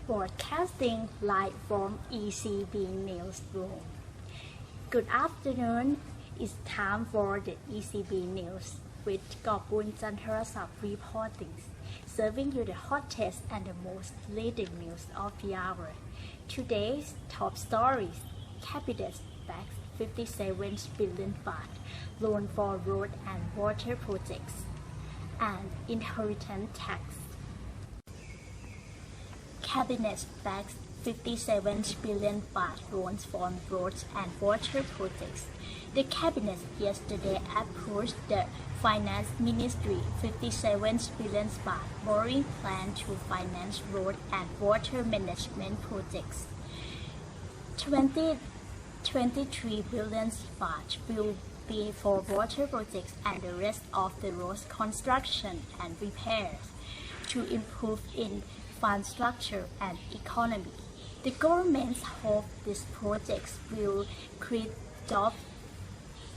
Broadcasting live from ECB Newsroom. Good afternoon. It's time for the ECB News with Gopun Chantarasap reporting, serving you the hottest and the most leading news of the hour. Today's top stories: Cabinet backs 57 billion baht loan for road and water projects, and inheritance tax. Cabinet backs 57 billion baht loans for roads and water projects. The Cabinet yesterday approved the Finance Ministry 57 billion baht borrowing plan to finance road and water management projects. 23 billion baht will be for water projects and the rest of the road construction and repairs to improve infrastructure and economy. The government hopes these projects will create jobs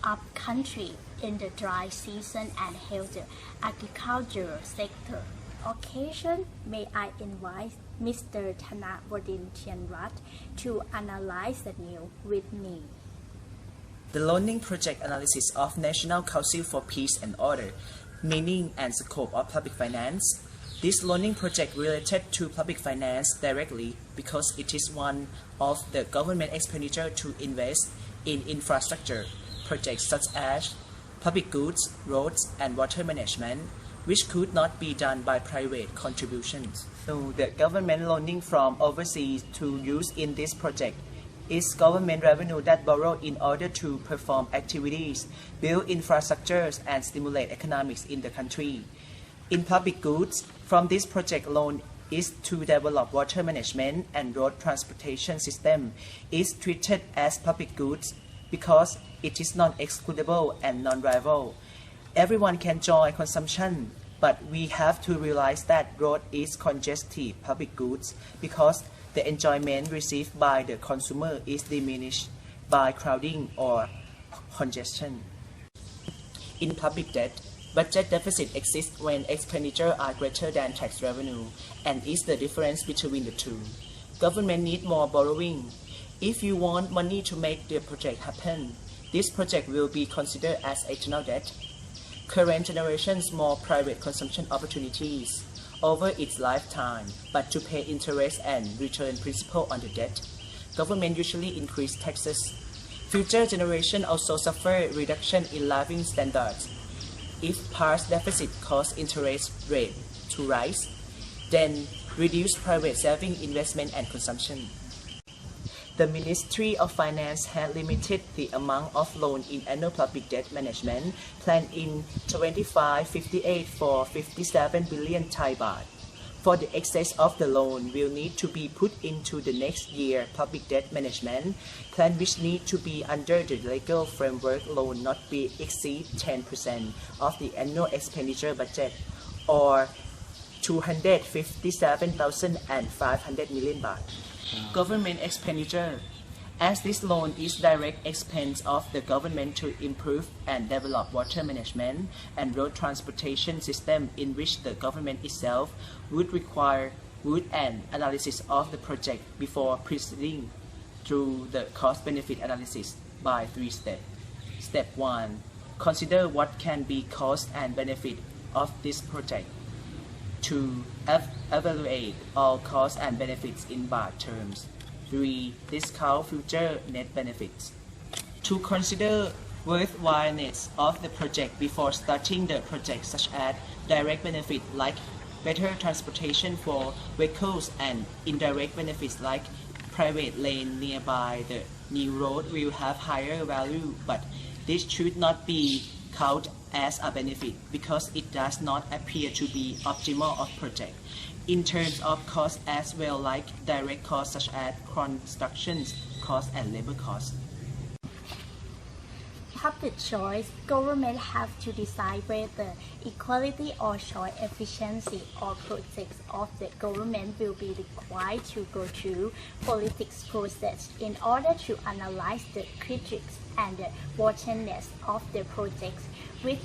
up country in the dry season and help the agricultural sector. Occasion, may I invite Mr. Thanawardin Tianrat to analyze the news with me. The Loaning Project Analysis of National Council for Peace and Order, Meaning and Scope of Public Finance. This loaning project related to public finance directly because it is one of the government expenditure to invest in infrastructure projects such as public goods, roads, and water management, which could not be done by private contributions. So the government loaning from overseas to use in this project is government revenue that borrow in order to perform activities, build infrastructures, and stimulate economics in the country. In public goods, from this project loan is to develop water management and road transportation system is treated as public goods because it is non-excludable and non-rival. Everyone can join consumption, but we have to realize that road is congested public goods because the enjoyment received by the consumer is diminished by crowding or congestion. In public debt, budget deficit exists when expenditure are greater than tax revenue and is the difference between the two. Government need more borrowing. If you want money to make the project happen, this project will be considered as external debt. Current generations more private consumption opportunities over its lifetime, but to pay interest and return principal on the debt, government usually increase taxes. Future generation also suffer reduction in living standards. If past deficit cause interest rate to rise, then reduce private saving, investment, and consumption. The Ministry of Finance had limited the amount of loan in annual public debt management plan in 25-58 for 57 billion Thai baht. For the excess of the loan will need to be put into the next year public debt management plan, which need to be under the legal framework loan not be exceed 10% of the annual expenditure budget or 257,500 million baht. Government expenditure. As this loan is direct expense of the government to improve and develop water management and road transportation system in which the government itself would require an analysis of the project before proceeding through the cost-benefit analysis by 3 steps. Step 1. Consider what can be cost and benefit of this project. 2. Evaluate all costs and benefits in baht terms. 3. Discount future net benefits. To consider worthwhileness of the project before starting the project, such as direct benefit like better transportation for vehicles and indirect benefits like private lane nearby the new road will have higher value, but this should not be counted as a benefit because it does not appear to be optimal of project. In terms of cost as well, like direct costs such as construction costs and labor costs. Public choice. Government have to decide whether equality or choice efficiency or projects of the government will be required to go through politics process in order to analyze the critics and the worthiness of the projects which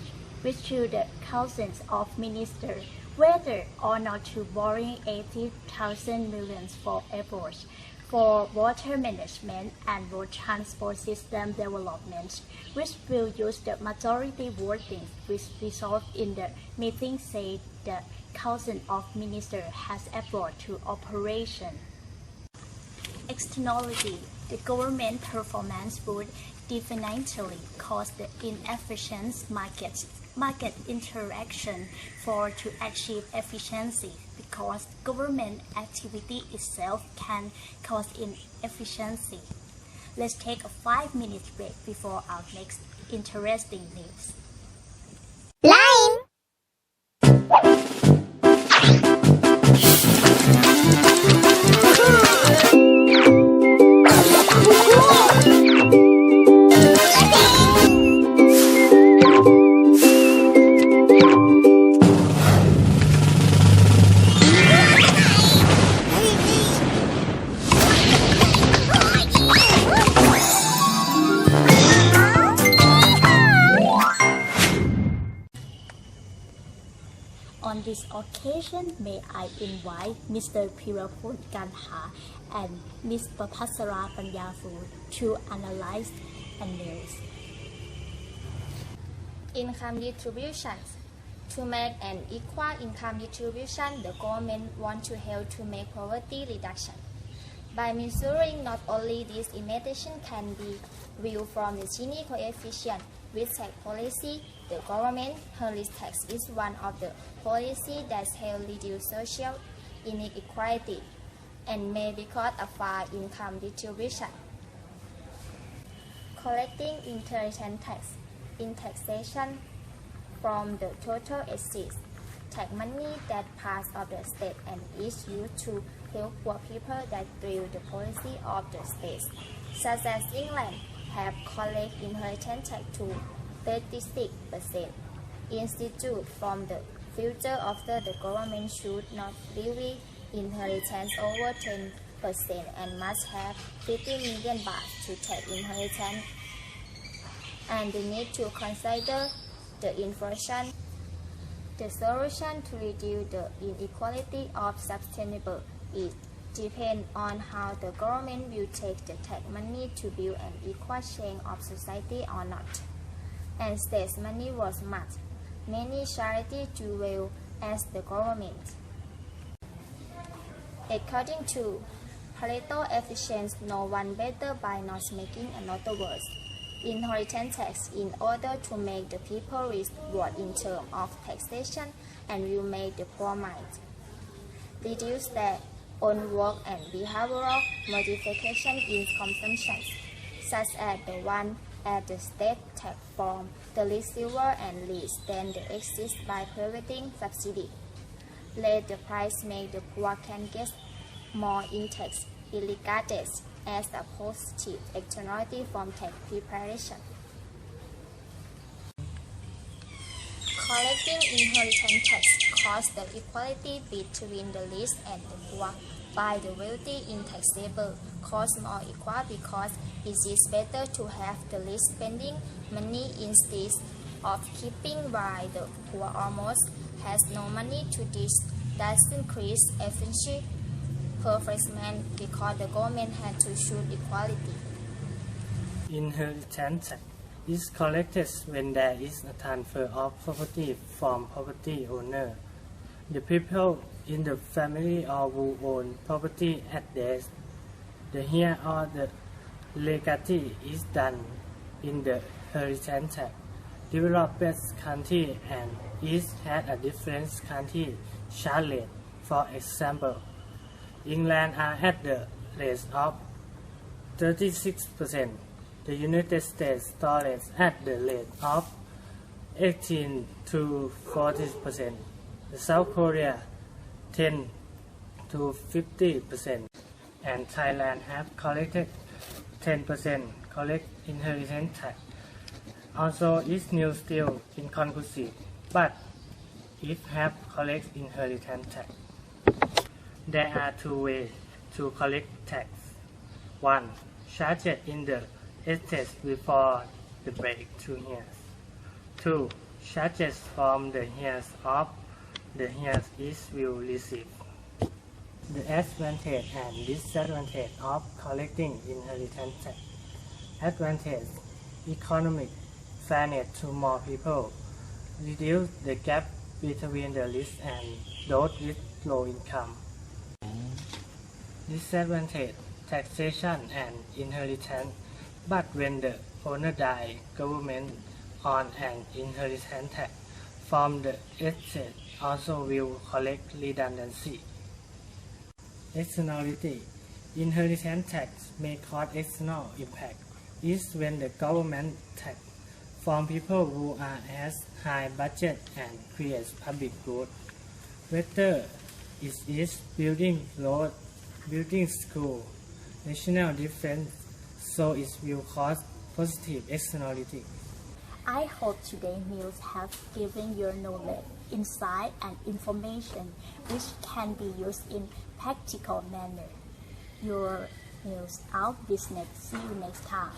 to the thousands of ministers whether or not to borrow 80,000 million for efforts for water management and road transport system development, which will use the majority wording which resolved in the meeting said the Council of Ministers has approached to operation. Externally, the government performance would definitely cause the inefficient market interaction for to achieve efficiency because government activity itself can cause inefficiency. Let's take a 5-minute break before our next interesting news. Lime. On this occasion, may I invite Mr. Piraput Kanha and Ms. Papasara Panyafu to analyze and news. Income distribution. To make an equal income distribution, the government wants to help to make poverty reduction. By measuring not only this imitation can be viewed from the Gini coefficient with tax policy, the government hurries tax is one of the policies that help reduce social inequality and may because of fair income distribution. Collecting inheritance tax in taxation from the total assets, tax money that pass of the state and is used to help poor people that through the policy of the state, such as England, have collect inheritance tax to 36%. Institute from the future after the government should not levy inheritance over 10% and must have 50 million baht to take inheritance. And they need to consider the inflation. The solution to reduce the inequality of sustainable is depend on how the government will take the tax money to build an equal chain of society or not. And state money was much. Many charities do well as the government. According to Pareto efficiency, no one better by not making another worse. Inheritance tax in order to make the people reward in terms of taxation and will make the poor mind reduce their own work and behavioral modification in consumption, such as the one at the state tax form, the receiver and least than the exist by providing subsidy. Let the price make the poor can get more in tax regarded as a positive externality from tax preparation. Collecting inheritance tax causes the equality between the rich and the poor, while the wealthy in taxable cost more equal because it is better to have the rich spending money instead of keeping while the poor almost has no money to this. That increase efficiency performance because the government had to shoot equality. Inheritance tax is collected when there is a transfer of property from property owner. The people in the family or who own property at death. The here or the legacy is done in the inheritance tax. Developed country and each had a different country charge rate. For example, England are at the rate of 36%. The United States storage at the rate of 18 to 40%. South Korea 10 to 50%. And Thailand have collected 10% collect inheritance tax. Also, it's new still inconclusive, but it have collect inheritance tax. There are two ways to collect tax. 1. Charge it in the estate before the break 2 years. 2. Charges from the years of the here is will receive. The advantage and disadvantage of collecting inheritance tax. Advantage: economic fairness to more people, reduce the gap between the rich and those with low income. Disadvantage: taxation and inheritance, but when the owner dies, government on an inheritance tax from the estate also will collect redundancy. Externality: inheritance tax may cause external impact is when the government tax from people who are as high budget and creates public good, whether it is building road, building school, national defense, so it will cause positive externality. I hope today's news have given you knowledge, insight, and information which can be used in practical manner. Your news out business. See you next time.